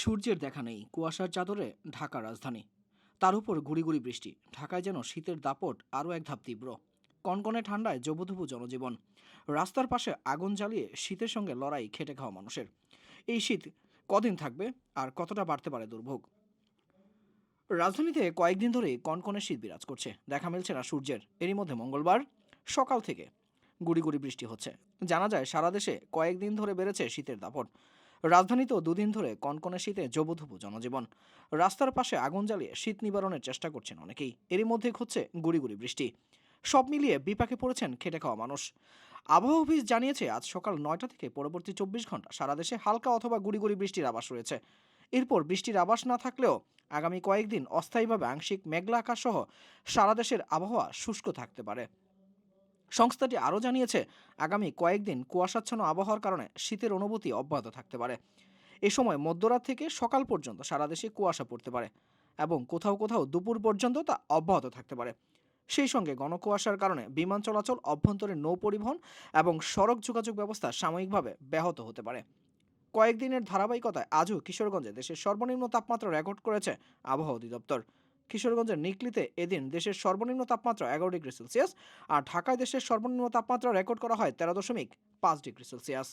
সূর্যের দেখা নেই, কুয়াশার চাদরে ঢাকা রাজধানী। তার উপর গুড়ি গুড়ি বৃষ্টি, ঢাকায় যেন শীতের দাপট আরও এক ধাপ তীব্র। কনকনে ঠান্ডায় জবুথবু জনজীবন। রাস্তার পাশে আগুন জ্বালিয়ে শীতের সঙ্গে লড়াই খেটে খাওয়া মানুষের। এই শীত কদিন থাকবে, আর কতটা বাড়তে পারে দুর্ভোগ? রাজধানীতে কয়েকদিন ধরেই কনকনে শীত বিরাজ করছে, দেখা মিলছে না সূর্যের। এরই মধ্যে মঙ্গলবার সকাল থেকে গুড়ি গুড়ি বৃষ্টি হচ্ছে। জানা যায় সারা দেশে কয়েকদিন ধরে বেড়েছে শীতের দাপট। রাজধানীতেও দুদিন ধরে কনকনে শীতে জবুথবু জনজীবন। রাস্তার পাশে আগুন জ্বালিয়ে শীত নিবারণের চেষ্টা করছেন অনেকেই, এরই মধ্যে হচ্ছে গুড়ি গুড়ি বৃষ্টি। সব মিলিয়ে বিপাকে পড়েছেন খেটে খাওয়া মানুষ। আবহাওয়া অফিস জানিয়েছে আজ সকাল 9টা থেকে পরবর্তী 24 ঘন্টা সারা দেশে হালকা অথবা গুড়ি গুড়ি বৃষ্টির আভাস রয়েছে। এরপর বৃষ্টির আভাস না থাকলেও আগামী কয়েকদিন অস্থায়ীভাবে আংশিক মেঘলা আকাশ সহ সারা দেশের আবহাওয়া শুষ্ক থাকতে পারে। সংস্থাটি আরও জানিয়েছে, আগামী কয়েকদিন কুয়াশাচ্ছন্ন আবহাওয়ার কারণে শীতের অনুভূতি অব্যাহত থাকতে পারে। এ সময় মধ্যরাত থেকে সকাল পর্যন্ত সারা দেশে কুয়াশা পড়তে পারে এবং কোথাও কোথাও দুপুর পর্যন্ত তা অব্যাহত থাকতে পারে। সেই সঙ্গে ঘনকুয়াশার কারণে বিমান চলাচল, অভ্যন্তরীণ নৌ পরিবহন এবং সড়ক যোগাযোগ ব্যবস্থা সাময়িকভাবে ব্যাহত হতে পারে। কয়েকদিনের ধারাবাহিকতায় আজও কিশোরগঞ্জে দেশের সর্বনিম্ন তাপমাত্রা রেকর্ড করেছে আবহাওয়া অধিদপ্তর। কিশোরগঞ্জের নিকলিতে এদিন দেশের সর্বনিম্ন তাপমাত্রা 11 ডিগ্রি সেলসিয়াস, আর ঢাকায় দেশের সর্বনিম্ন তাপমাত্রা রেকর্ড করা হয় 13.5 ডিগ্রি সেলসিয়াস।